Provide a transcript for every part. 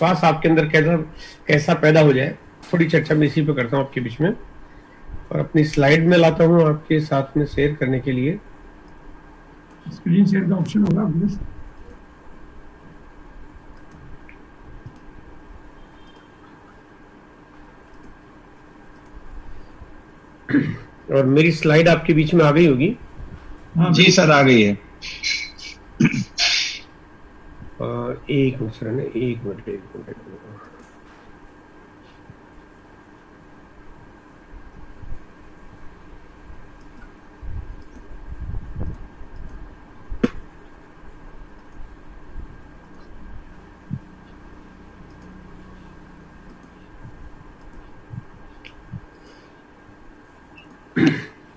विश्वास आपके अंदर कैसा कैसा पैदा हो जाए, थोड़ी चर्चा मैं इसी पे करता हूँ आपके बीच में, और अपनी स्लाइड में लाता हूँ आपके साथ में शेयर करने के लिए। स्क्रीन शेयर का ऑप्शन होगा प्लीज। और मेरी स्लाइड आपके बीच में आ गई होगी? जी सर, आ गई है। एक मिनट सर, एक मिनट।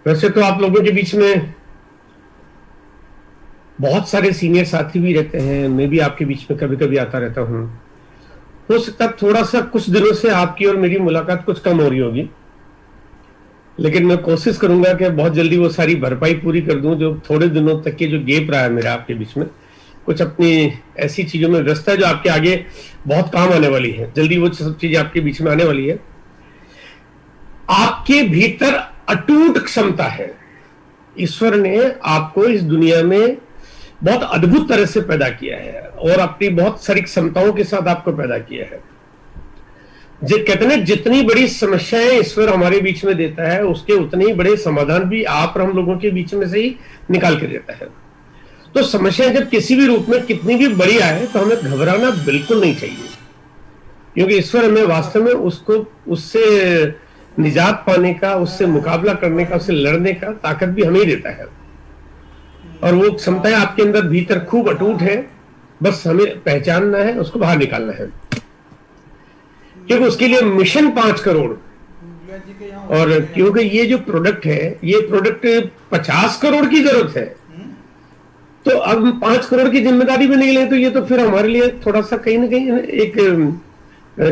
वैसे तो आप लोगों के बीच में बहुत सारे सीनियर साथी भी रहते हैं, मैं भी आपके बीच में कभी कभी आता रहता हूँ। हो सकता है थोड़ा सा कुछ दिनों से आपकी और मेरी मुलाकात कुछ कम हो रही होगी, लेकिन मैं कोशिश करूंगा कि बहुत जल्दी वो सारी भरपाई पूरी कर दूं जो थोड़े दिनों तक के जो गैप रहा है मेरा आपके बीच में। कुछ अपनी ऐसी चीजों में व्यस्त है जो आपके आगे बहुत काम आने वाली है, जल्दी वो सब चीजें आपके बीच में आने वाली है। आपके भीतर अटूट क्षमता है, ईश्वर ने आपको इस दुनिया में बहुत अद्भुत तरह से पैदा किया है और अपनी बहुत सारी क्षमताओं के साथ आपको पैदा किया है। कहते हैं जितनी बड़ी समस्याएं ईश्वर हमारे बीच में देता है, उसके उतने ही बड़े समाधान भी आप और हम लोगों के बीच में से ही निकाल के देता है। तो समस्याएं जब किसी भी रूप में कितनी भी बड़ी आए तो हमें घबराना बिल्कुल नहीं चाहिए, क्योंकि ईश्वर हमें वास्तव में उससे निजात पाने का, उससे मुकाबला करने का, उससे लड़ने का ताकत भी हमें ही देता है। और वो क्षमताएं आपके अंदर भीतर खूब अटूट है, बस हमें पहचानना है, उसको बाहर निकालना है। क्योंकि उसके लिए मिशन 5 करोड़, और क्योंकि ये जो प्रोडक्ट है, ये प्रोडक्ट 50 करोड़ की जरूरत है, तो अब 5 करोड़ की जिम्मेदारी में निकले तो ये तो फिर हमारे लिए थोड़ा सा कहीं ना कहीं एक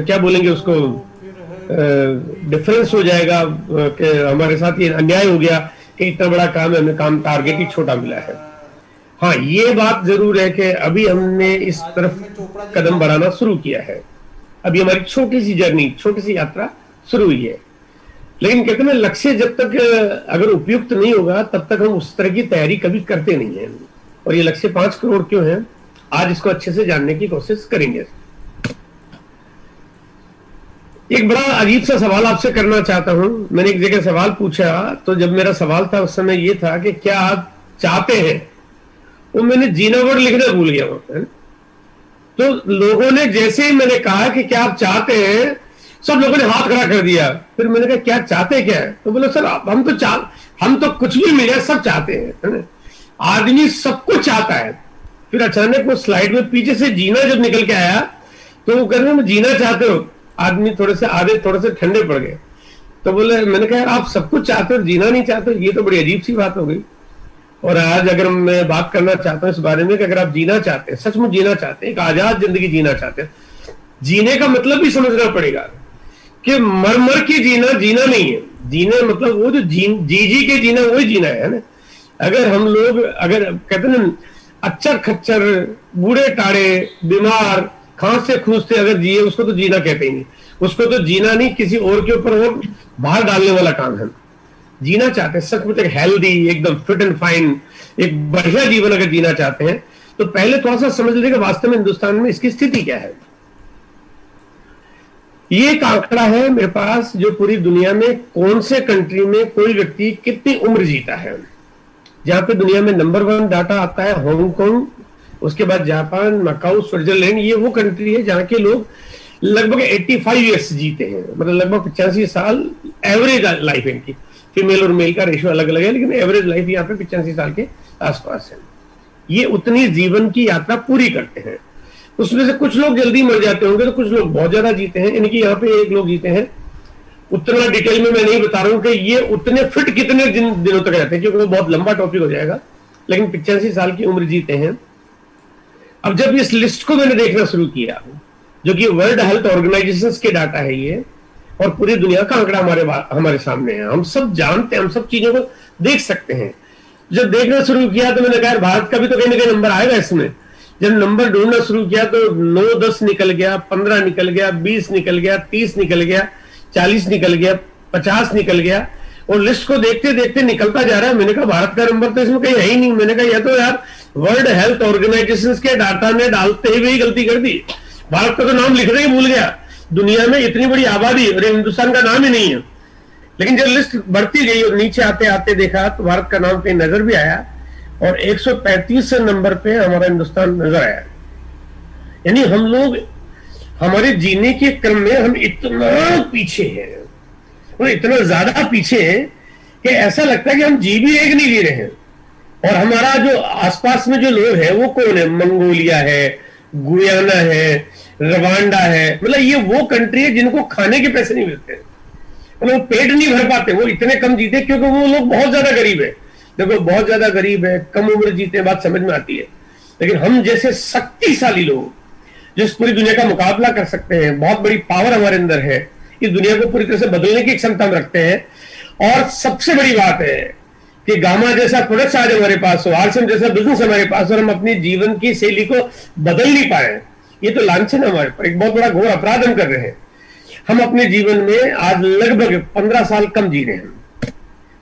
क्या बोलेंगे उसको, डिफरेंस हो जाएगा कि हमारे साथ ये अन्याय हो गया कि इतना बड़ा काम है, हमें काम टारगेट ही छोटा मिला है। हाँ, ये बात जरूर है कि अभी हमने इस तरफ कदम बढ़ाना शुरू किया है। अभी हमारी छोटी सी जर्नी, छोटी सी यात्रा शुरू हुई है, लेकिन कहते हैं लक्ष्य जब तक अगर उपयुक्त नहीं होगा तब तक हम उस तरह की तैयारी कभी करते नहीं है। और ये लक्ष्य 5 करोड़ क्यों है, आज इसको अच्छे से जानने की कोशिश करेंगे। एक बड़ा अजीब सा सवाल आपसे करना चाहता हूं। मैंने एक जगह सवाल पूछा, तो जब मेरा सवाल था उस समय ये था कि क्या आप चाहते हैं, वो मैंने जीना वर्ड लिखना भूल गया वहां। तो लोगों ने जैसे ही मैंने कहा कि क्या आप चाहते हैं, सब लोगों ने हाथ खड़ा कर दिया। फिर मैंने कहा क्या चाहते क्या है, तो बोले सर हम तो कुछ भी मिल जाए सब चाहते हैं, है ना। आदमी सब कुछ चाहता है। फिर अचानक वो स्लाइड में पीछे से जीना जब निकल के आया तो वो कह रहे हैं जीना चाहते हो। आदमी थोड़े से ठंडे पड़ गए। तो बोले, मैंने कहा आप सब कुछ चाहते हो, जीना नहीं चाहते, ये तो बड़ी अजीब सी बात हो गई। और आज अगर मैं बात करना चाहता हूं इस बारे में कि अगर आप जीना चाहते हैं, सचमुच जीना चाहते हैं, एक आजाद जिंदगी जीना चाहते हैं, जीने का मतलब भी समझना पड़ेगा कि मर मर के जीना जीना नहीं है। जीने मतलब वो जो जी के जीना वही जीना है ना। अगर हम लोग अगर कहते हैं ना अच्चर खच्चर, बूढ़े टाड़े, बीमार, खांसते खूंसते अगर जिए, उसको तो जीना कहते ही नहीं। उसको तो जीना नहीं, किसी और के ऊपर और बाहर डालने वाला काम है। जीना चाहते हैं सचमुच एक हेल्दी, एकदम फिट एंड फाइन, एक बढ़िया जीवन अगर जीना चाहते हैं तो पहले थोड़ा सा समझ लीजिए कि वास्तव में हिंदुस्तान में इसकी स्थिति क्या है। ये एक आंकड़ा है मेरे पास जो पूरी दुनिया में कौन से कंट्री में कोई व्यक्ति कितनी उम्र जीता है। जहां पे दुनिया में नंबर 1 डाटा आता है हांगकांग, उसके बाद जापान, मकाऊ, स्विट्जरलैंड। ये वो कंट्री है जहां के लोग लगभग 85 ईयर्स जीते हैं, मतलब लगभग 85 साल एवरेज लाइफ है इनकी। फीमेल और मेल का रेशियो अलग अलग है, लेकिन एवरेज लाइफ यहाँ पे 85 साल के आसपास है। ये उतनी जीवन की यात्रा पूरी करते हैं। उसमें से कुछ लोग जल्दी मर जाते होंगे तो कुछ लोग बहुत ज्यादा जीते हैं। इनकी यहाँ पे एक लोग जीते हैं, उतना डिटेल में मैं नहीं बता रहा हूँ कि ये उतने फिट कितने दिनों तक रहते हैं, क्योंकि वो बहुत लंबा टॉपिक हो जाएगा, लेकिन 85 साल की उम्र जीते हैं। अब जब इस लिस्ट को मैंने देखना शुरू किया, जो कि वर्ल्ड हेल्थ ऑर्गेनाइजेशन के डाटा है ये, और पूरी दुनिया का आंकड़ा हमारे सामने है, हम सब जानते हैं, हम सब चीजों को देख सकते हैं। जब देखना शुरू किया तो मैंने कहा भारत का भी तो कहीं ना कहीं नंबर आएगा इसमें, जब नंबर ढूंढना शुरू किया तो 9-10 निकल गया, 15 निकल गया, 20 निकल गया, 30 निकल गया, 40 निकल गया, 50 निकल गया, और लिस्ट को देखते देखते निकलता जा रहा है। मैंने कहा भारत का नंबर तो इसमें कहीं है ही नहीं। मैंने कहा यह तो यार वर्ल्ड हेल्थ ऑर्गेनाइजेशन के डाटा ने डालते हुए ही गलती कर दी। भारत का तो नाम लिखने ही भूल गया। दुनिया में इतनी बड़ी आबादी और हिंदुस्तान का नाम ही नहीं है। लेकिन जब लिस्ट बढ़ती गई और नीचे आते आते देखा तो भारत का नाम कहीं नजर भी आया, और 135 नंबर पे हमारा हिंदुस्तान नजर आया। यानी हम लोग हमारे जीने के क्रम में हम इतना पीछे हैं, और इतना ज्यादा पीछे हैं कि ऐसा लगता है कि हम जी भी एक नहीं जी रहे हैं। और हमारा जो आसपास में जो लोग हैं वो कौन है? मंगोलिया है, गुयाना है, रवांडा है। मतलब ये वो कंट्री है जिनको खाने के पैसे नहीं मिलते, मतलब पेट नहीं भर पाते, वो इतने कम जीते क्योंकि वो लोग बहुत ज्यादा गरीब है। देखो बहुत ज्यादा गरीब है, कम उम्र जीते हैं, बात समझ में आती है। लेकिन हम जैसे शक्तिशाली लोग जो इस पूरी दुनिया का मुकाबला कर सकते हैं, बहुत बड़ी पावर हमारे अंदर है, इस दुनिया को पूरी तरह से बदलने की क्षमता हम रखते हैं। और सबसे बड़ी बात है कि गामा जैसा प्रोडक्ट आज हमारे पास हो, आरसीएम जैसा बिजनेस हमारे पास, और हम अपनी जीवन की शैली को बदल नहीं पाए, ये तो लांछन है हमारे पर। एक बहुत बड़ा घोर अपराध हम कर रहे हैं। हम अपने जीवन में आज लगभग 15 साल कम जी रहे हैं।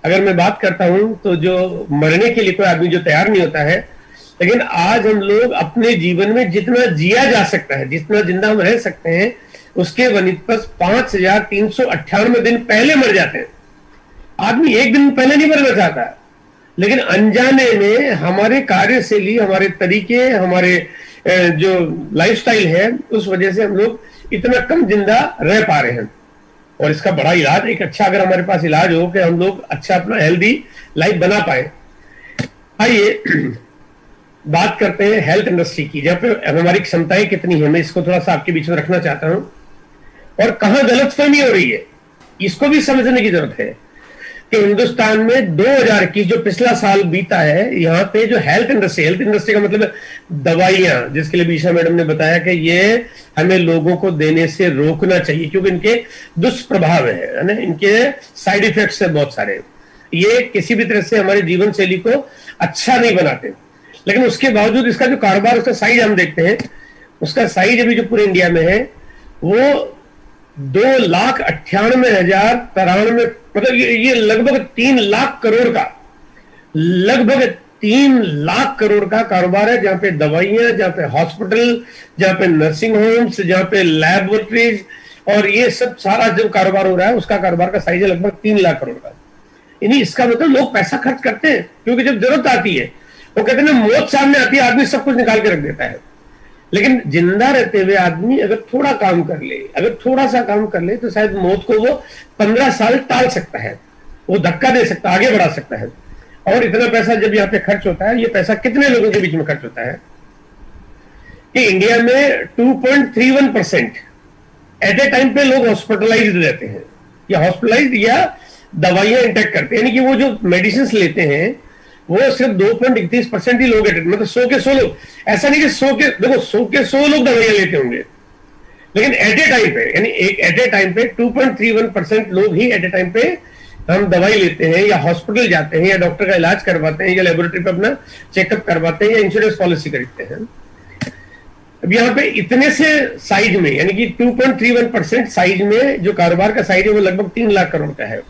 अगर मैं बात करता हूं तो जो मरने के लिए कोई आदमी जो तैयार नहीं होता है, लेकिन आज हम लोग अपने जीवन में जितना जिया जा सकता है, जितना जिंदा हम रह सकते हैं, उसके बनिस्बत 5398 दिन पहले मर जाते हैं। आदमी एक दिन पहले नहीं मरना चाहता, लेकिन अनजाने में हमारे कार्यशैली, हमारे तरीके, हमारे जो लाइफस्टाइल है, उस वजह से हम लोग इतना कम जिंदा रह पा रहे हैं। और इसका बड़ा इलाज, एक अच्छा अगर हमारे पास इलाज हो कि हम लोग अच्छा अपना हेल्दी लाइफ बना पाए। आइए बात करते हैं हेल्थ इंडस्ट्री की, जहाँ पे हमारी क्षमताएं कितनी है। मैं इसको थोड़ा सा आपके बीच में रखना चाहता हूं, और कहां गलतफहमी हो रही है इसको भी समझने की जरूरत है कि हिंदुस्तान में 2021 जो पिछला साल बीता है, यहाँ पे जो हेल्थ इंडस्ट्री का मतलब दवाइयां, जिसके लिए बीशा मैडम ने बताया कि ये हमें लोगों को देने से रोकना चाहिए क्योंकि इनके दुष्प्रभाव है ना, इनके साइड इफेक्ट्स है बहुत सारे। ये किसी भी तरह से हमारे जीवन शैली को अच्छा नहीं बनाते। लेकिन उसके बावजूद इसका जो कारोबार, उसका साइज हम देखते हैं, उसका साइज अभी जो पूरे इंडिया में है वो 2,98,093, मतलब ये लगभग 3 लाख करोड़ का, लगभग 3 लाख करोड़ का कारोबार है, जहां पे दवाइयां, जहां पे हॉस्पिटल, जहां पे नर्सिंग होम्स, जहां पे लैबोरेटरीज, और ये सब सारा जो कारोबार हो रहा है, उसका कारोबार का साइज है लगभग 3 लाख करोड़ का। यानी इसका मतलब लोग पैसा खर्च करते हैं क्योंकि जब जरूरत आती है, वो कहते हैं मौत सामने आती है, आदमी सब कुछ निकाल के रख देता है। लेकिन जिंदा रहते हुए आदमी अगर थोड़ा काम कर ले, अगर थोड़ा सा काम कर ले, तो शायद मौत को वो 15 साल टाल सकता है, वो धक्का दे सकता है, आगे बढ़ा सकता है। और इतना पैसा जब यहाँ पे खर्च होता है, ये पैसा कितने लोगों के बीच में खर्च होता है कि इंडिया में 2.31% एट ए टाइम पे लोग हॉस्पिटलाइज्ड रहते हैं, या हॉस्पिटलाइज्ड या दवाइयां इंटेक करते हैं। यानी कि वो जो मेडिसिन लेते हैं वो सिर्फ 2.31% ही लोग, मतलब 100 के 100 लोग। ऐसा नहीं कि 100 के 100 लोग दवाइयां लेते होंगे, लेकिन एट ए टाइम पे, यानी एक एट ए टाइम पे 2.31% लोग ही एट ए टाइम पे हम दवाई लेते हैं, या हॉस्पिटल जाते हैं, या डॉक्टर का इलाज करवाते हैं, या लेबोरेटरी पे अपना चेकअप करवाते हैं, या इंश्योरेंस पॉलिसी खरीदते हैं। अब यहाँ पे इतने से साइज में, यानी कि 2.31% साइज में जो कारोबार का साइज है वो लगभग 3 लाख करोड़ का है।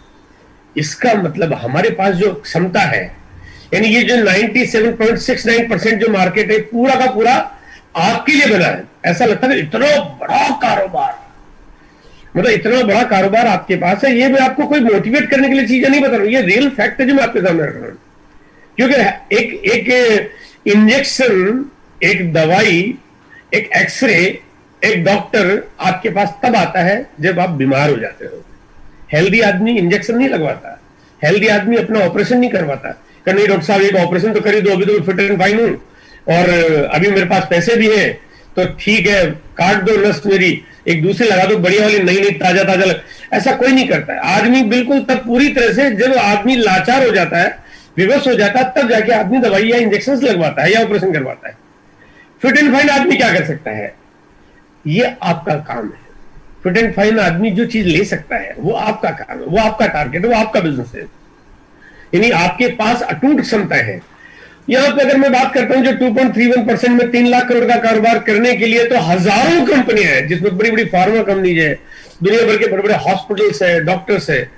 इसका मतलब हमारे पास जो क्षमता है, यानी ये जो 97.69% जो मार्केट है, पूरा का पूरा आपके लिए बना है। ऐसा लगता है इतना बड़ा कारोबार, मतलब इतना बड़ा कारोबार आपके पास है। ये मैं आपको कोई मोटिवेट करने के लिए चीजें नहीं बता रहा हूं, ये रियल फैक्ट है जो मैं आपके सामने रख रहा हूं। क्योंकि एक इंजेक्शन, एक दवाई, एक एक्सरे, एक डॉक्टर आपके पास तब आता है जब आप बीमार हो जाते हो। हेल्दी आदमी इंजेक्शन नहीं लगवाता, हेल्दी आदमी अपना ऑपरेशन नहीं करवाता। नहीं डॉक्टर साहब एक ऑपरेशन तो करी दो, अभी तो मैं फिट एंड फाइन हूं और अभी मेरे पास पैसे भी हैं, तो ठीक है काट दो नस मेरी, एक दूसरी लगा दो बढ़िया वाली, नई नई ताजा ताजा लग। ऐसा कोई नहीं करता है। आदमी बिल्कुल तब पूरी तरह से जब आदमी लाचार हो जाता है, विवश हो जाता है, तब जाके आदमी दवाई या इंजेक्शन लगवाता है या ऑपरेशन करवाता है। फिट एंड फाइन आदमी क्या कर सकता है? ये आपका काम है। फिट एंड फाइन आदमी जो चीज ले सकता है वो आपका काम है, वो आपका टारगेट है, वो आपका बिजनेस है। यानी आपके पास अटूट क्षमता है। यहाँ पे अगर मैं बात करता हूँ जो 2.31% में 3 लाख करोड़ का कारोबार करने के लिए तो हजारों कंपनियां हैं, जिसमें बड़ी बड़ी फार्मा कंपनीज है, दुनिया भर के बड़े बड़े हॉस्पिटल्स है, डॉक्टर्स है।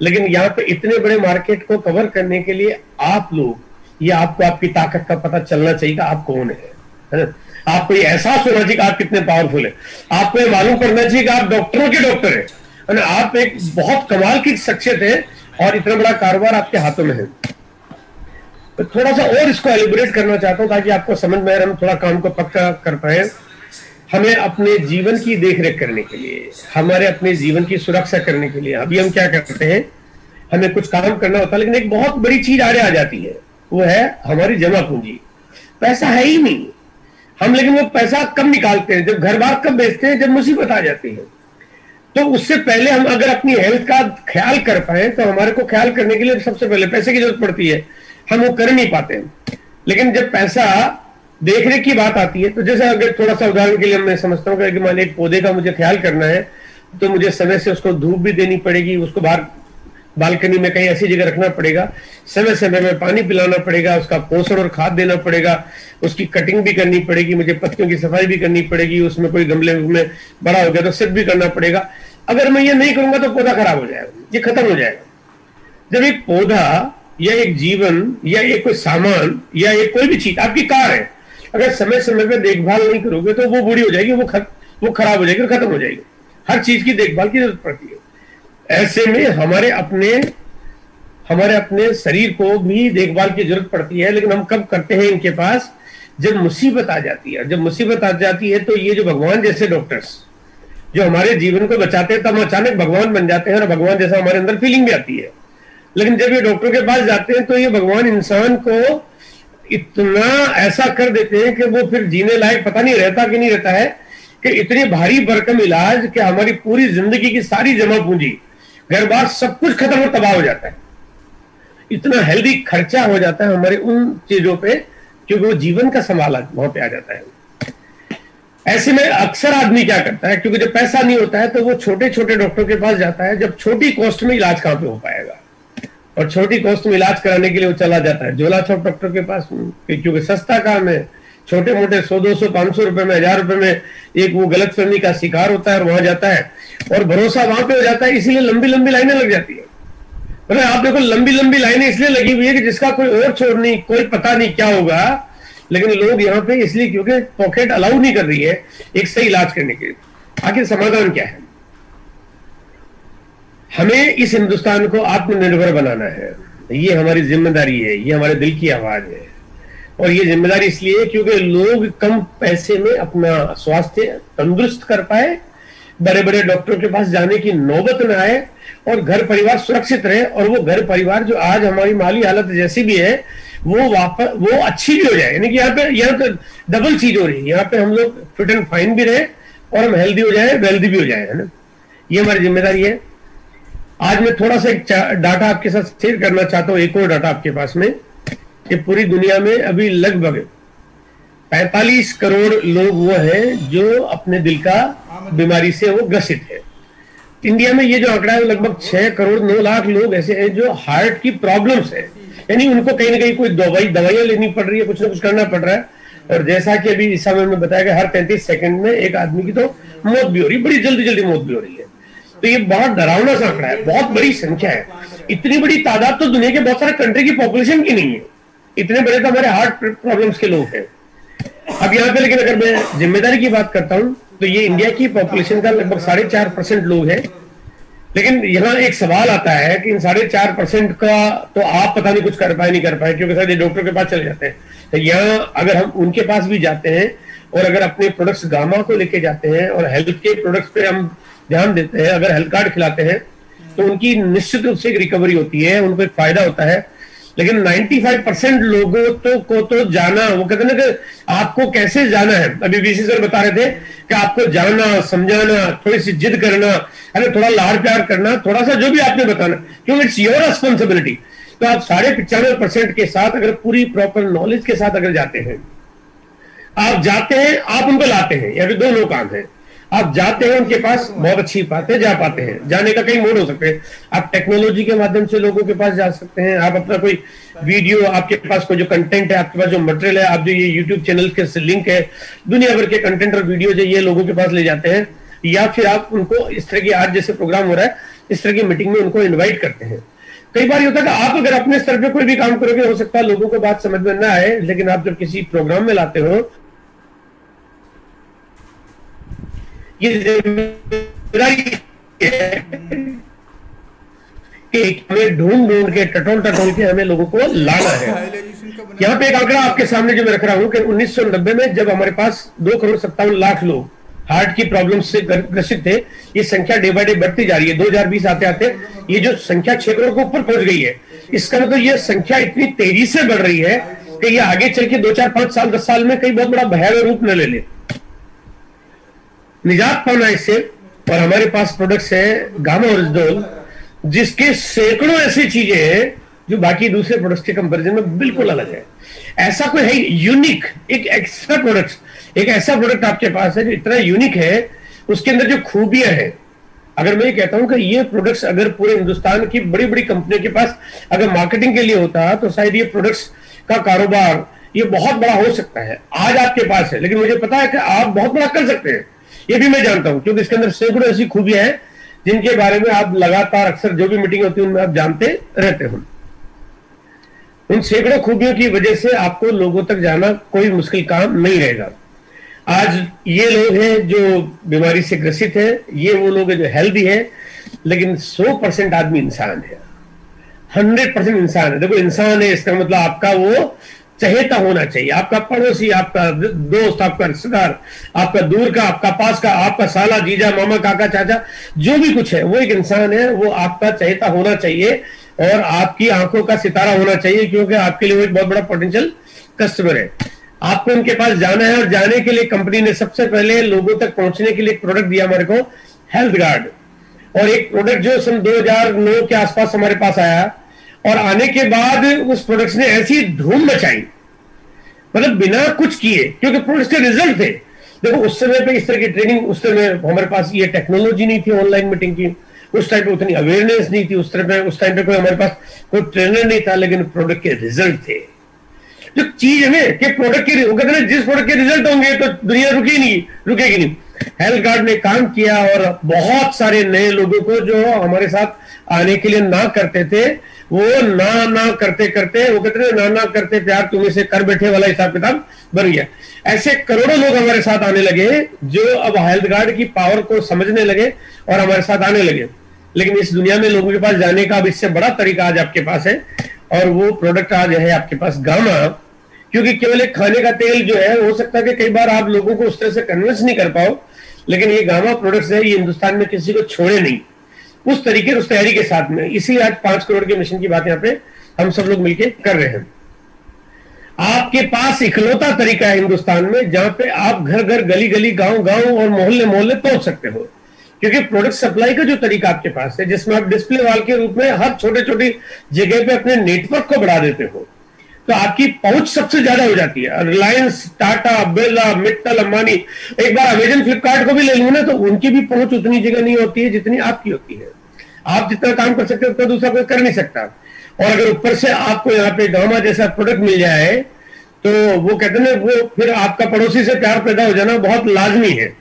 लेकिन यहाँ पे इतने बड़े मार्केट को कवर करने के लिए आप लोग, ये आपको आपकी ताकत का पता चलना चाहिए कि आप कौन है ना? आपको ये एहसास होना चाहिए कि आप कितने पावरफुल है। आपको ये मालूम करना चाहिए कि आप डॉक्टरों के डॉक्टर है ना? आप एक बहुत कमाल की शख्सियत है और इतना बड़ा कारोबार आपके हाथों में है। तो थोड़ा सा और इसको एलिब्रेट करना चाहता हूं ताकि आपको समझ में आए, हम थोड़ा काम को पक्का कर पाए। हमें अपने जीवन की देखरेख करने के लिए, हमारे अपने जीवन की सुरक्षा करने के लिए अभी हम क्या करते हैं, हमें कुछ काम करना होता है, लेकिन एक बहुत बड़ी चीज आड़े आ जाती है, वो है हमारी जमा पूंजी। पैसा है ही नहीं हम, लेकिन वो पैसा कब निकालते हैं, जब घर बार कब बेचते हैं, जब मुसीबत आ जाती है। तो उससे पहले हम अगर अपनी हेल्थ का ख्याल कर पाए तो हमारे को ख्याल करने के लिए सबसे पहले पैसे की जरूरत पड़ती है, हम वो कर नहीं पाते। लेकिन जब पैसा देखने की बात आती है तो जैसे अगर थोड़ा सा उदाहरण के लिए मैं समझता हूँ कि मान एक पौधे का मुझे ख्याल करना है तो मुझे समय से उसको धूप भी देनी पड़ेगी, उसको बाहर बालकनी में कहीं ऐसी जगह रखना पड़ेगा, समय समय में पानी पिलाना पड़ेगा, उसका पोषण और खाद देना पड़ेगा, उसकी कटिंग भी करनी पड़ेगी, मुझे पत्तियों की सफाई भी करनी पड़ेगी, उसमें कोई गमले में बड़ा हो गया तो सेट भी करना पड़ेगा। अगर मैं ये नहीं करूंगा तो पौधा खराब हो जाएगा, ये खत्म हो जाएगा। जब एक पौधा या एक जीवन या एक कोई सामान या एक कोई भी चीज, आपकी कार है, अगर समय समय पर देखभाल नहीं करोगे तो वो बूढ़ी हो जाएगी, वो खराब हो जाएगी और खत्म हो जाएगी। हर चीज की देखभाल की जरूरत पड़ती है। ऐसे में हमारे अपने शरीर को भी देखभाल की जरूरत पड़ती है, लेकिन हम कब करते हैं इनके पास, जब मुसीबत आ जाती है। जब मुसीबत आ जाती है तो ये जो भगवान जैसे डॉक्टर्स जो हमारे जीवन को बचाते हैं, तब हम अचानक भगवान बन जाते हैं और भगवान जैसा हमारे अंदर फीलिंग भी आती है। लेकिन जब ये डॉक्टर के पास जाते हैं तो ये भगवान इंसान को इतना ऐसा कर देते हैं कि वो फिर जीने लायक पता नहीं रहता कि नहीं रहता है, कि इतनी भारी भरकम इलाज कि हमारी पूरी जिंदगी की सारी जमा पूंजी, घर बार सब कुछ खत्म और तबाह हो जाता है। इतना हेल्दी खर्चा हो जाता है हमारे उन चीजों पे, क्योंकि वो जीवन का सवाल वहां पे आ जाता है। ऐसे में अक्सर आदमी क्या करता है, क्योंकि जब पैसा नहीं होता है तो वो छोटे छोटे डॉक्टर के पास जाता है। जब छोटी कॉस्ट में इलाज कहां पे हो पाएगा, और छोटी कॉस्ट में इलाज कराने के लिए वो चला जाता है झोला छाप डॉक्टर के पास, क्योंकि सस्ता काम है। छोटे मोटे 100-200 500 रुपए में, 1000 रुपए में एक वो गलतफहमी का शिकार होता है और वहां जाता है और भरोसा वहां पे हो जाता है, इसीलिए लंबी लंबी लाइनें लग जाती है। मतलब आप देखो लंबी लंबी लाइनें इसलिए लगी हुई है कि जिसका कोई और छोर नहीं, कोई पता नहीं क्या होगा, लेकिन लोग यहाँ पे इसलिए क्योंकि पॉकेट अलाउ नहीं कर रही है एक सही इलाज करने के लिए। आखिर समाधान क्या है? हमें इस हिंदुस्तान को आत्मनिर्भर बनाना है, ये हमारी जिम्मेदारी है, ये हमारे दिल की आवाज है। और ये जिम्मेदारी इसलिए क्योंकि लोग कम पैसे में अपना स्वास्थ्य तंदुरुस्त कर पाए, बड़े बड़े डॉक्टरों के पास जाने की नौबत न आए और घर परिवार सुरक्षित रहे। और वो घर परिवार जो आज हमारी माली हालत जैसी भी है वो अच्छी भी हो जाए। यानी कि यहाँ पे डबल चीज हो रही है, यहाँ पे हम लोग फिट एंड फाइन भी रहे और हम हेल्दी हो जाए, वेल्दी भी हो जाए, है ना। ये हमारी जिम्मेदारी है। आज मैं थोड़ा सा एक डाटा आपके साथ शेयर करना चाहता हूँ, एक और डाटा आपके पास में, कि पूरी दुनिया में अभी लगभग 45 करोड़ लोग वो हैं जो अपने दिल का बीमारी से वो ग्रसित है। इंडिया में ये जो आंकड़ा है लगभग 6 करोड़ 9 लाख लोग ऐसे हैं जो हार्ट की प्रॉब्लम्स है, यानी उनको कहीं ना कहीं कोई दवाइयां लेनी पड़ रही है, कुछ ना कुछ करना पड़ रहा है। और जैसा कि अभी इस समय में बताया गया, हर 33 सेकंड में एक आदमी की तो मौत भी हो रही है, बड़ी जल्दी जल्दी मौत भी हो रही है। तो ये बहुत डरावना सा आंकड़ा है, बहुत बड़ी संख्या है। इतनी बड़ी तादाद तो दुनिया के बहुत सारे कंट्री की पॉपुलेशन की नहीं है, इतने बड़े तो हमारे हार्ट प्रॉब्लम्स के लोग हैं। अब यहाँ पे लेकिन अगर मैं जिम्मेदारी की बात करता हूं तो ये इंडिया की पॉपुलेशन का लगभग 4.5% लोग हैं। लेकिन यहाँ एक सवाल आता है कि इन 4.5% का तो आप पता नहीं कुछ कर पाए नहीं कर पाए, क्योंकि शायद डॉक्टर के पास चले जाते हैं। तो यहाँ अगर हम उनके पास भी जाते हैं और अगर अपने प्रोडक्ट्स गामा को लेके जाते हैं और हेल्थ के प्रोडक्ट्स पे हम ध्यान देते हैं, अगर हेल्थ कार्ड खिलाते हैं तो उनकी निश्चित रूप से एक रिकवरी होती है, उनको एक फायदा होता है। लेकिन 95% लोगों को तो जाना, वो कहते हैं ना कि आपको कैसे जाना है। अभी वीसी सर बता रहे थे कि आपको जाना, समझाना, थोड़ी सी जिद करना, अरे थोड़ा लाड़ प्यार करना, थोड़ा सा जो भी आपने बताना, क्योंकि इट्स योर रिस्पॉन्सिबिलिटी। तो आप 95% के साथ अगर पूरी प्रॉपर नॉलेज के साथ अगर जाते हैं, आप जाते हैं, आप उनको लाते हैं, या फिर दोनों काम है। आप जाते हैं उनके पास, बहुत अच्छी बात है, जा पाते हैं। जाने का कई मोड हो सकते हैं। आप टेक्नोलॉजी के माध्यम से लोगों के पास जा सकते हैं। आप अपना कोई वीडियो, आपके पास कोई जो कंटेंट है, आपके पास जो मटेरियल है, आप जो ये यूट्यूब चैनल के लिंक है, दुनिया भर के कंटेंट और वीडियो जो ये लोगों के पास ले जाते हैं। या फिर आप उनको इस तरह की, आज जैसे प्रोग्राम हो रहा है, इस तरह की मीटिंग में उनको इन्वाइट करते हैं। कई बार ये होता है कि आप अगर अपने स्तर पे कोई भी काम करोगे, हो सकता है लोगों को बात समझ में ना आए, लेकिन आप जब किसी प्रोग्राम में लाते हो, ये जिम्मेदारी है कि हमें ढूंढ के टटोल के हमें लोगों को लाना है। यहाँ पे एक आंकड़ा आपके सामने जो मैं रख रहा हूं कि 1990 में जब हमारे पास 2,57,00,000 लोग हार्ट की प्रॉब्लम से ग्रसित थे, ये संख्या डे बाय डे बढ़ती जा रही है। 2020 आते आते ये जो संख्या 6 करोड़ के ऊपर पहुंच गई है। इसका मतलब ये संख्या इतनी तेजी से बढ़ रही है कि ये आगे चल के 2, 4, 5 साल 10 साल में कई बहुत बड़ा भयावह रूप न ले ले। निजात पाना इससे, और हमारे पास प्रोडक्ट्स है गामा ओरिजिनल, जिसके सैकड़ों ऐसी चीजें हैं जो बाकी दूसरे प्रोडक्ट्स के कंपैरिजन में बिल्कुल अलग है। ऐसा कोई है यूनिक, एक एक्स्ट्रा प्रोडक्ट, एक ऐसा प्रोडक्ट आपके पास है जो इतना यूनिक है, उसके अंदर जो खूबियां हैं। अगर मैं ये कहता हूं कि ये प्रोडक्ट्स अगर पूरे हिंदुस्तान की बड़ी बड़ी कंपनियों के पास अगर मार्केटिंग के लिए होता तो शायद ये प्रोडक्ट्स का कारोबार ये बहुत बड़ा हो सकता है। आज आपके पास है, लेकिन मुझे पता है कि आप बहुत बड़ा कर सकते हैं, ये भी मैं जानता हूं, क्योंकि इसके अंदर सैकड़ों ऐसी खूबियां हैं जिनके बारे में आप लगातार अक्सर जो भी मीटिंग होती है उनमें आप जानते रहते हो। उन सैकड़ों खूबियों की वजह से आपको लोगों तक जाना कोई मुश्किल काम नहीं रहेगा। आज ये लोग हैं जो बीमारी से ग्रसित है, ये वो लोग हैं जो हेल्दी है, लेकिन 100% आदमी इंसान है, 100% इंसान है। देखो इंसान है इसका मतलब आपका वो चहेता होना चाहिए, आपका पड़ोसी, आपका दोस्त, आपका रिश्तेदार, आपका दूर का, आपका पास का, आपका साला, जीजा, मामा, काका, चाचा, जो भी कुछ है वो एक इंसान है, वो आपका चहेता होना चाहिए और आपकी आंखों का सितारा होना चाहिए, क्योंकि आपके लिए वो एक बहुत बड़ा पोटेंशियल कस्टमर है। आपको उनके पास जाना है और जाने के लिए कंपनी ने सबसे पहले लोगों तक पहुंचने के लिए एक प्रोडक्ट दिया हमारे को, हेल्थ गार्ड। और एक प्रोडक्ट जो सन 2009 के आसपास हमारे पास आया, और आने के बाद उस प्रोडक्ट ने ऐसी धूम मचाई, मतलब बिना कुछ किए, क्योंकि प्रोडक्ट के रिजल्ट थे। देखो उस समय पे इस तरह की ट्रेनिंग, उस समय हमारे पास ये टेक्नोलॉजी नहीं थी ऑनलाइन मीटिंग की, उस टाइम पे उतनी अवेयरनेस नहीं थी, उस टाइम पे कोई हमारे पास कोई ट्रेनर नहीं था, लेकिन प्रोडक्ट के रिजल्ट थे। जो चीज है ना कि प्रोडक्ट के, वो कहते हैं जिस प्रोडक्ट के रिजल्ट होंगे तो दुनिया रुकेगी नहीं। हेल्थ गार्ड ने काम किया और बहुत सारे नए लोगों को जो हमारे साथ आने के लिए ना करते थे, वो ना करते वो कहते हैं ना करते प्यार तुम्हें से कर बैठे वाला हिसाब किताब बन गया। ऐसे करोड़ों लोग हमारे साथ आने लगे जो अब हेल्थ गार्ड की पावर को समझने लगे और हमारे साथ आने लगे। लेकिन इस दुनिया में लोगों के पास जाने का अब इससे बड़ा तरीका आज आपके पास है, और वो प्रोडक्ट आज है आपके पास गामा। क्योंकि केवल एक खाने का तेल जो है, हो सकता है कि कई बार आप लोगों को उस तरह से कन्विंस नहीं कर पाओ, लेकिन ये गामा प्रोडक्ट्स है, ये हिंदुस्तान में किसी को छोड़े नहीं उस तरीके, उस तैयारी के साथ में। इसीलिए आज 5 करोड़ के मिशन की बात यहाँ पे हम सब लोग मिलकर कर रहे हैं। आपके पास इकलौता तरीका है हिंदुस्तान में जहां पे आप घर घर, गली गली, गांव गांव और मोहल्ले मोहल्ले पहुंच सकते हो, क्योंकि प्रोडक्ट सप्लाई का जो तरीका आपके पास है, जिसमें आप डिस्प्ले वाल के रूप में हर छोटे छोटी जगह पे अपने नेटवर्क को बढ़ा देते हो, तो आपकी पहुंच सबसे ज्यादा हो जाती है। रिलायंस, टाटा, बिरला, मित्तल, अंबानी, एक बार अमेजन, फ्लिपकार्ट को भी ले लूं ना, तो उनकी भी पहुंच उतनी जगह नहीं होती है जितनी आपकी होती है। आप जितना काम कर सकते हो उतना दूसरा कोई कर नहीं सकता। और अगर ऊपर से आपको यहाँ पे गामा जैसा प्रोडक्ट मिल जाए, तो वो कहते हैं वो फिर आपका पड़ोसी से प्यार पैदा हो जाना बहुत लाजमी है।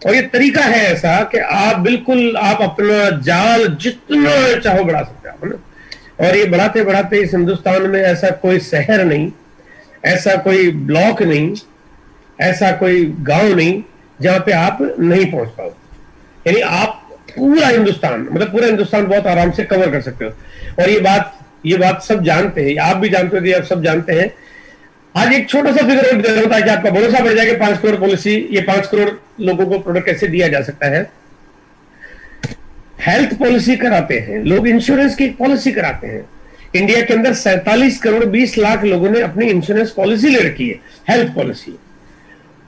और ये तरीका है ऐसा कि आप बिल्कुल आप अपना जाल जितना चाहो बढ़ा सकते हो ना। और ये बढ़ाते बढ़ाते इस हिंदुस्तान में ऐसा कोई शहर नहीं, ऐसा कोई ब्लॉक नहीं, ऐसा कोई गांव नहीं जहां पे आप नहीं पहुंच पाओ। यानी आप पूरा हिंदुस्तान, मतलब पूरा हिंदुस्तान बहुत आराम से कवर कर सकते हो। और ये बात सब जानते हैं, आप भी जानते हो, आप सब जानते हैं। आज एक छोटा सा फिगर दे रहा हूं ताकि आपका भरोसा बढ़ जाए कि 5 करोड़ पॉलिसी, ये 5 करोड़ लोगों को प्रोडक्ट कैसे दिया जा सकता है। हेल्थ पॉलिसी कराते हैं लोग, इंश्योरेंस की पॉलिसी कराते हैं। इंडिया के अंदर 47 करोड़ 20 लाख लोगों ने अपनी इंश्योरेंस पॉलिसी ले रखी है, हेल्थ पॉलिसी।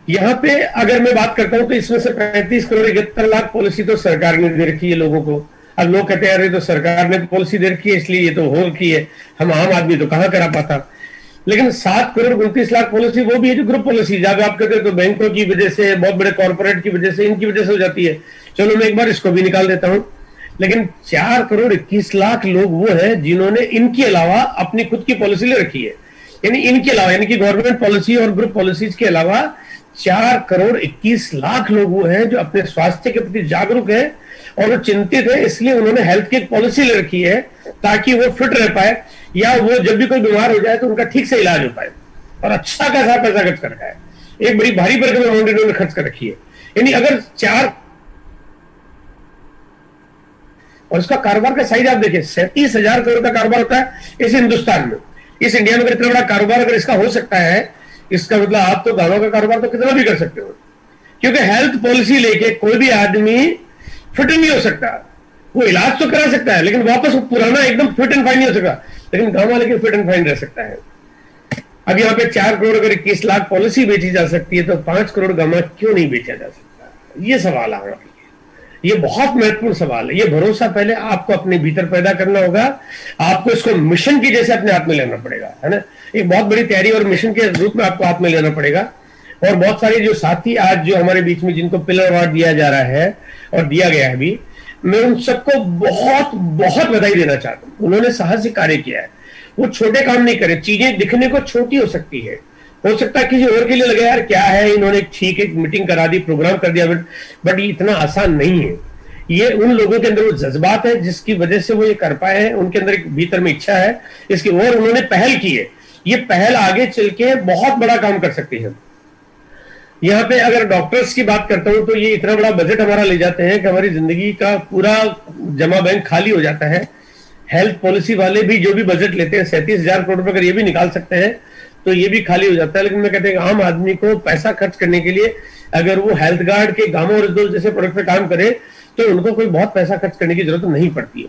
यहां पे अगर मैं बात करता हूं तो इसमें से 35 करोड़ 71 लाख पॉलिसी तो सरकार ने दे रखी है लोगों को। अब लोग कहते हैं अरे तो सरकार ने पॉलिसी दे रखी है इसलिए ये तो हो रखी है, हम आम आदमी तो कहां करा पाता। लेकिन 7 करोड़ 29 लाख पॉलिसी वो भी है जो ग्रुप पॉलिसी, जब आप कहते हैं तो बैंकों की वजह से, बहुत बड़े कॉर्पोरेट की वजह से, इनकी वजह से हो जाती है। चलो मैं एक बार इसको भी निकाल देता हूं। लेकिन 4 करोड़ 21 लाख लोग वो हैं जिन्होंने इनके अलावा अपनी खुद की पॉलिसी ले रखी है। यानी इनके अलावा, यानी कि गवर्नमेंट पॉलिसी और ग्रुप पॉलिसीज के अलावा 4 करोड़ 21 लाख लोग वो हैं जो अपने स्वास्थ्य के प्रति जागरूक हैं और वो चिंतित है, इसलिए उन्होंने हेल्थ की एक पॉलिसी ले रखी है ताकि वो फिट रह पाए, या वो जब भी कोई बीमार हो जाए तो उनका ठीक से इलाज हो पाए, और अच्छा खासा पैसा खर्च कर रखा है। एक बड़ी भारी भरकम अमाउंट इन्होंने खर्च कर रखी है। यानी अगर 4, और इसका कारोबार का साइज आप देखिए, 37,000 करोड़ का कारोबार होता है इस हिंदुस्तान में। इस इंडिया में अगर इतना बड़ा कारोबार अगर इसका हो सकता है, इसका मतलब आप तो गांवों का कारोबार तो कितना भी कर सकते हो, क्योंकि हेल्थ पॉलिसी लेके कोई भी आदमी फिट नहीं हो सकता। वो इलाज तो करा सकता है लेकिन वापस वो पुराना एकदम फिट एंड फाइन नहीं हो सकता, लेकिन गांव वाले के फिट एंड फाइन रह सकता है। अब यहाँ पे 4 करोड़ अगर 21 लाख पॉलिसी बेची जा सकती है तो 5 करोड़ गामा क्यों नहीं बेचा जा सकता? ये सवाल आ रहा है। ये बहुत महत्वपूर्ण सवाल है। ये भरोसा पहले आपको अपने भीतर पैदा करना होगा। आपको इसको मिशन की जैसे अपने हाथ में लेना पड़ेगा, है ना। एक बहुत बड़ी तैयारी और मिशन के रूप में आपको हाथ में लेना पड़ेगा। और बहुत सारे जो साथी आज जो हमारे बीच में जिनको पिलर अवार्ड दिया जा रहा है और दिया गया है अभी, मैं उन सबको बहुत बहुत बधाई देना चाहता हूँ। उन्होंने साहसिक कार्य किया है। वो छोटे काम नहीं करे। चीजें दिखने को छोटी हो सकती है, हो सकता है किसी और के लिए लगे यार क्या है, इन्होंने ठीक एक मीटिंग करा दी, प्रोग्राम कर दिया, बट ये इतना आसान नहीं है। ये उन लोगों के अंदर वो जज्बात है जिसकी वजह से वो ये कर पाए हैं। उनके अंदर एक भीतर में इच्छा है इसकी, और उन्होंने पहल की है। ये पहल आगे चल के बहुत बड़ा काम कर सकती है। यहाँ पे अगर डॉक्टर्स की बात करता हूं तो ये इतना बड़ा बजट हमारा ले जाते हैं कि हमारी जिंदगी का पूरा जमा बैंक खाली हो जाता है। हेल्थ पॉलिसी वाले भी जो भी बजट लेते हैं 37,000 करोड़ रुपए अगर ये भी निकाल सकते हैं तो ये भी खाली हो जाता है। लेकिन मैं कहते हैं आम आदमी को पैसा खर्च करने के लिए अगर वो हेल्थ गार्ड के गामा ओरिजिनल जैसे प्रोडक्ट पे काम करे तो उनको कोई बहुत पैसा खर्च करने की जरूरत नहीं पड़ती है।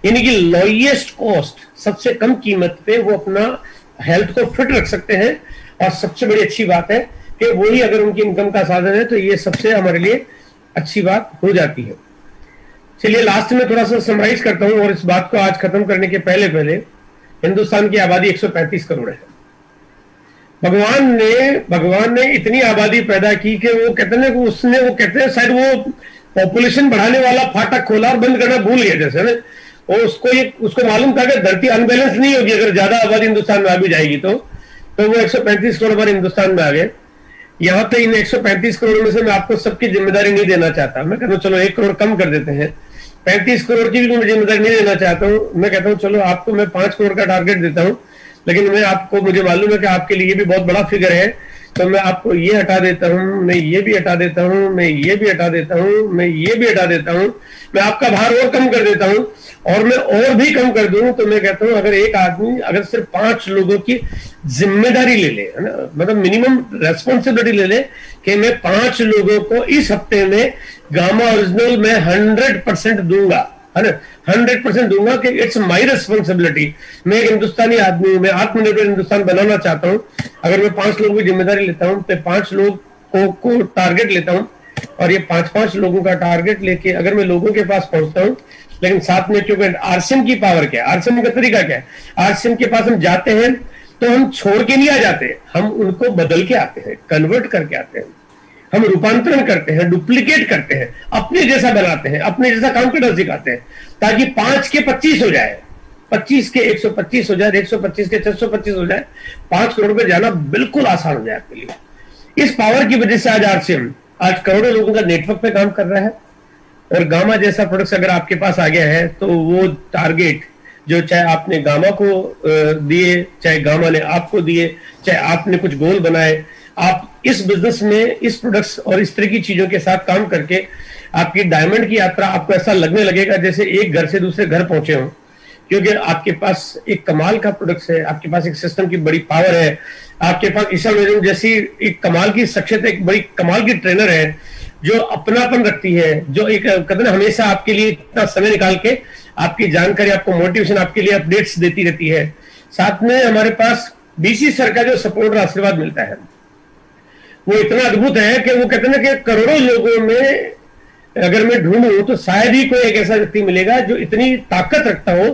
यानी कि लोएस्ट कॉस्ट, सबसे कम कीमत पे वो अपना हेल्थ को फिट रख सकते हैं। और सबसे बड़ी अच्छी बात है कि वही अगर उनकी इनकम का साधन है तो ये सबसे हमारे लिए अच्छी बात हो जाती है। चलिए लास्ट में थोड़ा सा समराइज करता हूं और इस बात को आज खत्म करने के पहले हिंदुस्तान की आबादी 135 करोड़ है। भगवान ने इतनी आबादी पैदा की कि वो कहते हैं वो कहते हैं शायद वो पॉपुलेशन बढ़ाने वाला फाटक खोला और बंद करना भूल गया जैसे ना। और उसको मालूम था कि धरती अनबैलेंस नहीं होगी अगर ज्यादा आबादी हिंदुस्तान में आ भी जाएगी तो वो 135 करोड़ हमारे हिंदुस्तान में आ गए। यहाँ पे इन 135 करोड़ में से मैं आपको सबकी जिम्मेदारी नहीं देना चाहता। मैं कहता हूँ चलो 1 करोड़ कम कर देते हैं। 35 करोड़ की भी मैं जिम्मेदारी नहीं देना चाहता हूँ। मैं कहता हूँ चलो आपको मैं 5 करोड़ का टारगेट देता हूँ, लेकिन मुझे मालूम है कि आपके लिए भी बहुत बड़ा फिगर है, तो मैं आपको ये हटा देता हूँ, मैं ये भी हटा देता हूँ, मैं ये भी हटा देता हूँ, मैं ये भी हटा देता हूँ, मैं आपका भार और कम कर देता हूँ और मैं और भी कम कर दूं। तो मैं कहता हूँ अगर एक आदमी अगर सिर्फ 5 लोगों की जिम्मेदारी ले ले, है ना, मतलब मिनिमम रेस्पॉन्सिबिलिटी ले ले कि मैं 5 लोगों को इस हफ्ते में गामा ओरिजिनल में 100% दूंगा, है ना, 100% दूंगा कि इट्स माई रेस्पॉन्सिबिलिटी। मैं एक हिंदुस्तानी आदमी हूं, मैं आत्मनिर्भर हिंदुस्तान बनाना चाहता हूं। अगर मैं 5 लोगों की जिम्मेदारी लेता हूं तो 5 लोगों को टारगेट लेता हूं और ये 5-5 लोगों का टारगेट लेके अगर मैं लोगों के पास पहुंचता हूं, लेकिन साथ में क्योंकि आरसीएम की पावर क्या है, आरसीएम का तरीका क्या है, आरसीएम के पास हम जाते हैं तो हम छोड़ के नहीं आ जाते, हम उनको बदल के आते हैं, कन्वर्ट करके आते हैं, हम रूपांतरण करते हैं, डुप्लीकेट करते हैं, अपने जैसा बनाते हैं, अपने जैसा काम करना सिखाते हैं ताकि 5 के 25 हो जाए, 25 के 125 हो जाए, 125 के 625 हो जाए, 5 करोड़ पे जाना बिल्कुल आसान हो जाए आपके लिए। इस पावर की वजह से आज आरसीएम आज करोड़ों लोगों का नेटवर्क पे काम कर रहा है। और गामा जैसा प्रोडक्ट अगर आपके पास आ गया है तो वो टारगेट जो चाहे आपने गामा को दिए, चाहे गामा ने आपको दिए, चाहे आपने कुछ गोल बनाए, आप इस बिजनेस में इस प्रोडक्ट्स और इस तरह की चीजों के साथ काम करके आपकी डायमंड की यात्रा आपको ऐसा लगने लगेगा जैसे एक घर से दूसरे घर पहुंचे हो, क्योंकि आपके पास एक कमाल का प्रोडक्ट है, आपके पास एक सिस्टम की बड़ी पावर है, आपके पास ईशा मेरिन जैसी एक कमाल की शख्सियत, एक बड़ी कमाल की ट्रेनर है जो अपनापन रखती है, जो एक कदम हमेशा आपके लिए इतना समय निकाल के आपकी जानकारी, आपको मोटिवेशन, आपके लिए अपडेट्स देती रहती है। साथ में हमारे पास बीसी सर का जो सपोर्ट और आशीर्वाद मिलता है वो इतना अद्भुत है कि वो कहते हैं कि करोड़ों लोगों में अगर मैं ढूंढूं तो शायद ही कोई एक ऐसा व्यक्ति मिलेगा जो इतनी ताकत रखता हो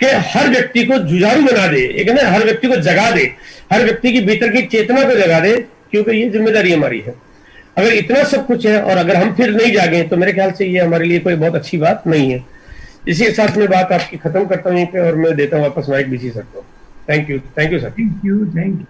कि हर व्यक्ति को जुझारू बना दे, एक ना हर व्यक्ति को जगा दे, हर व्यक्ति की भीतर की चेतना को जगा दे, क्योंकि ये जिम्मेदारी हमारी है। अगर इतना सब कुछ है और अगर हम फिर नहीं जागे तो मेरे ख्याल से ये हमारे लिए कोई बहुत अच्छी बात नहीं है। इसी के साथ मैं बात आपकी खत्म करता हूँ यहीं पे और मैं देता हूँ वापस माइक बीसी सर को। Thank you sir. Thank you.